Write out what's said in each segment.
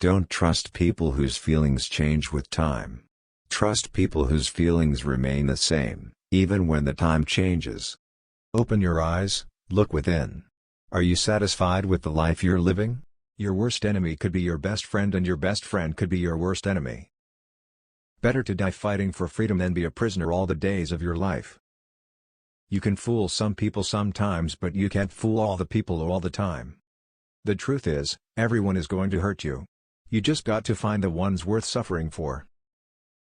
Don't trust people whose feelings change with time. Trust people whose feelings remain the same, even when the time changes. Open your eyes, look within. Are you satisfied with the life you're living? Your worst enemy could be your best friend, and your best friend could be your worst enemy. Better to die fighting for freedom than be a prisoner all the days of your life. You can fool some people sometimes, but you can't fool all the people all the time. The truth is, everyone is going to hurt you. You just got to find the ones worth suffering for.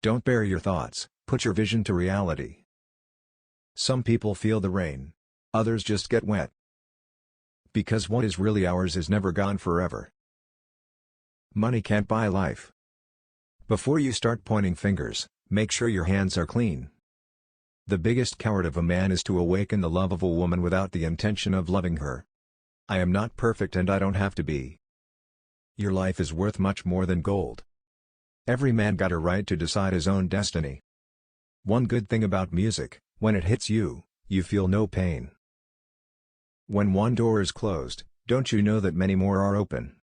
Don't bury your thoughts, put your vision to reality. Some people feel the rain. Others just get wet. Because what is really ours is never gone forever. Money can't buy life. Before you start pointing fingers, make sure your hands are clean. The biggest coward of a man is to awaken the love of a woman without the intention of loving her. I am not perfect, and I don't have to be. Your life is worth much more than gold. Every man got a right to decide his own destiny. One good thing about music, when it hits you, you feel no pain. When one door is closed, don't you know that many more are open?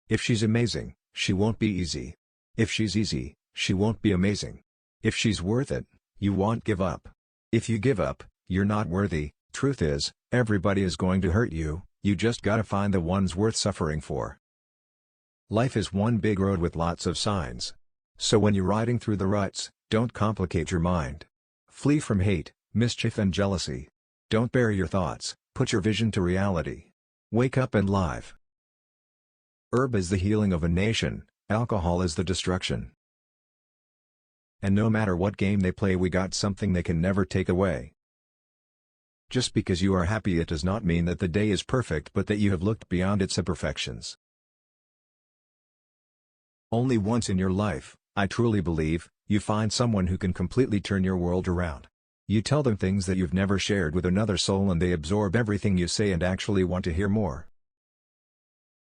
If she's amazing, she won't be easy. If she's easy, she won't be amazing. If she's worth it, you won't give up. If you give up, you're not worthy. Truth is, everybody is going to hurt you, you just gotta find the ones worth suffering for. Life is one big road with lots of signs. So when you're riding through the ruts, don't complicate your mind. Flee from hate, mischief and jealousy. Don't bury your thoughts, put your vision to reality. Wake up and live. Herb is the healing of a nation, alcohol is the destruction. And no matter what game they play, we got something they can never take away. Just because you are happy, it does not mean that the day is perfect, but that you have looked beyond its imperfections. Only once in your life, I truly believe, you find someone who can completely turn your world around. You tell them things that you've never shared with another soul, and they absorb everything you say and actually want to hear more.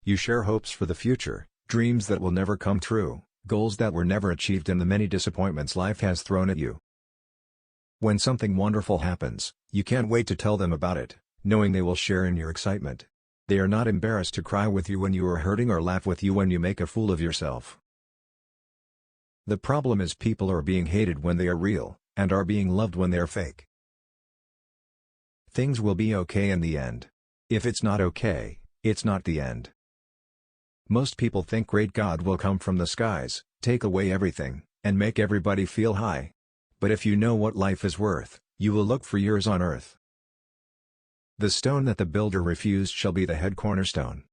You share hopes for the future, dreams that will never come true, goals that were never achieved, and the many disappointments life has thrown at you. When something wonderful happens, you can't wait to tell them about it, knowing they will share in your excitement. They are not embarrassed to cry with you when you are hurting or laugh with you when you make a fool of yourself. The problem is people are being hated when they are real, and are being loved when they are fake. Things will be okay in the end. If it's not okay, it's not the end. Most people think great God will come from the skies, take away everything, and make everybody feel high. But if you know what life is worth, you will look for yours on earth. The stone that the builder refused shall be the head cornerstone.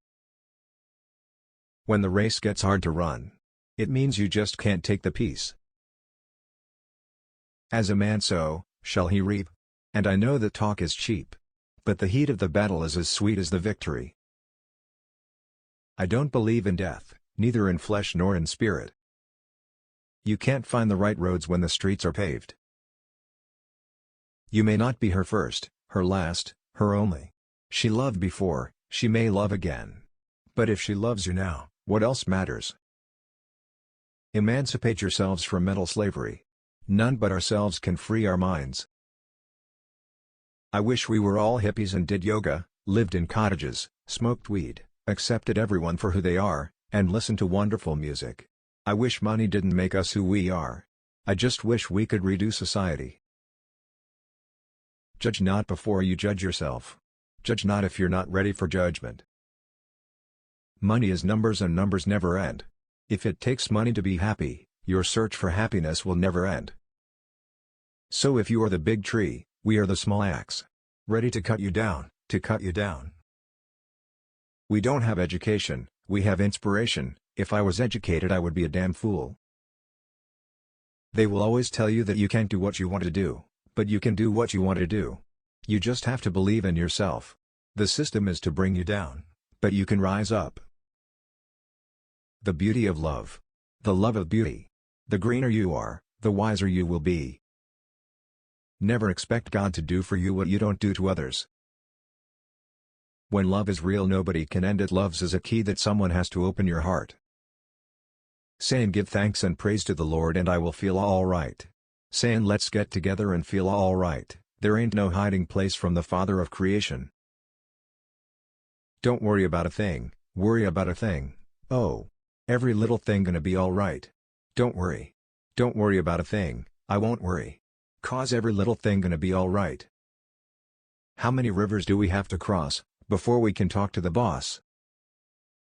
When the race gets hard to run, it means you just can't take the peace. As a man sow, shall he reap. And I know that talk is cheap. But the heat of the battle is as sweet as the victory. I don't believe in death, neither in flesh nor in spirit. You can't find the right roads when the streets are paved. You may not be her first, her last, her only. She loved before, she may love again. But if she loves you now, what else matters? Emancipate yourselves from mental slavery. None but ourselves can free our minds. I wish we were all hippies and did yoga, lived in cottages, smoked weed, accepted everyone for who they are, and listened to wonderful music. I wish money didn't make us who we are. I just wish we could redo society. Judge not before you judge yourself. Judge not if you're not ready for judgment. Money is numbers, and numbers never end. If it takes money to be happy, your search for happiness will never end. So if you are the big tree, we are the small axe. Ready to cut you down, to cut you down. We don't have education, we have inspiration. If I was educated, I would be a damn fool. They will always tell you that you can't do what you want to do, but you can do what you want to do. You just have to believe in yourself. The system is to bring you down, but you can rise up. The beauty of love. The love of beauty. The greener you are, the wiser you will be. Never expect God to do for you what you don't do to others. When love is real, nobody can end it. Love is a key that someone has to open your heart. Saying give thanks and praise to the Lord and I will feel alright. Saying let's get together and feel alright, there ain't no hiding place from the Father of creation. Don't worry about a thing, worry about a thing. Oh. Every little thing gonna be alright. Don't worry. Don't worry about a thing, I won't worry. 'Cause every little thing gonna be alright. How many rivers do we have to cross before we can talk to the boss?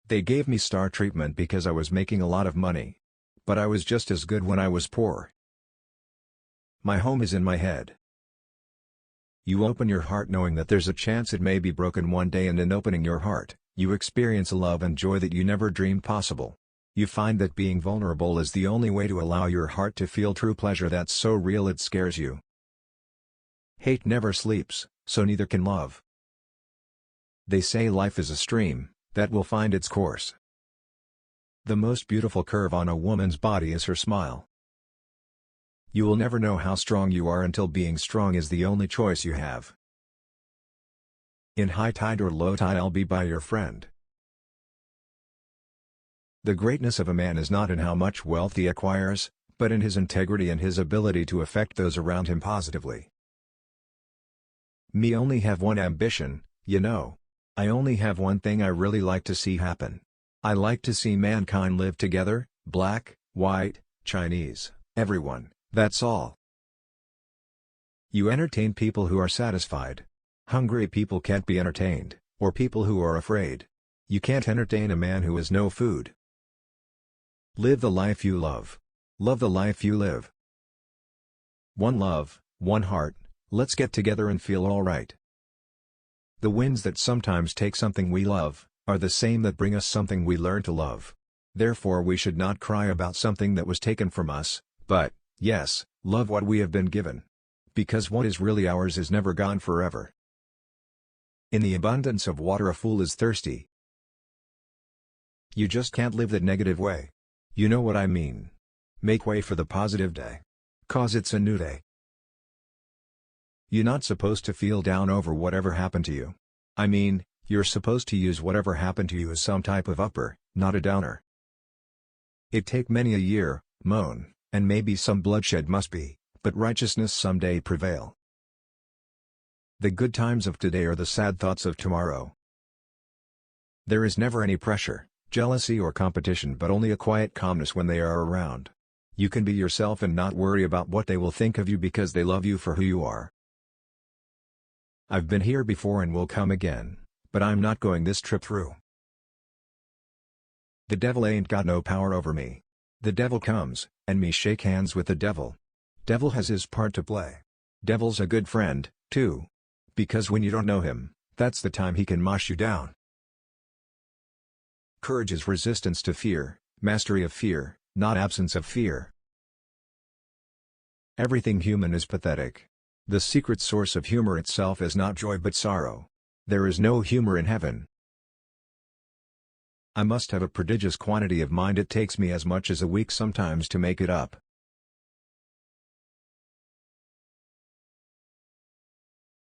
They gave me star treatment because I was making a lot of money. But I was just as good when I was poor. My home is in my head. You open your heart knowing that there's a chance it may be broken one day, and in opening your heart, you experience a love and joy that you never dreamed possible. You find that being vulnerable is the only way to allow your heart to feel true pleasure that's so real it scares you. Hate never sleeps, so neither can love. They say life is a stream that will find its course. The most beautiful curve on a woman's body is her smile. You will never know how strong you are until being strong is the only choice you have. In high tide or low tide, I'll be by your friend. The greatness of a man is not in how much wealth he acquires, but in his integrity and his ability to affect those around him positively. Me only have one ambition, you know. I only have one thing I really like to see happen. I like to see mankind live together, black, white, Chinese, everyone, that's all. You entertain people who are satisfied. Hungry people can't be entertained, or people who are afraid. You can't entertain a man who has no food. Live the life you love. Love the life you live. One love, one heart, let's get together and feel alright. The winds that sometimes take something we love, are the same that bring us something we learn to love. Therefore we should not cry about something that was taken from us, but, yes, love what we have been given. Because what is really ours is never gone forever. In the abundance of water a fool is thirsty. You just can't live the negative way. You know what I mean. Make way for the positive day. 'Cause it's a new day. You're not supposed to feel down over whatever happened to you. I mean, you're supposed to use whatever happened to you as some type of upper, not a downer. It take many a year, moan, and maybe some bloodshed must be, but righteousness someday prevail. The good times of today are the sad thoughts of tomorrow. There is never any pressure, jealousy or competition, but only a quiet calmness when they are around. You can be yourself and not worry about what they will think of you because they love you for who you are. I've been here before and will come again, but I'm not going this trip through. The devil ain't got no power over me. The devil comes, and me shake hands with the devil. Devil has his part to play. Devil's a good friend, too. Because when you don't know him, that's the time he can mosh you down. Courage is resistance to fear, mastery of fear, not absence of fear. Everything human is pathetic. The secret source of humor itself is not joy but sorrow. There is no humor in heaven. I must have a prodigious quantity of mind. It takes me as much as a week sometimes to make it up.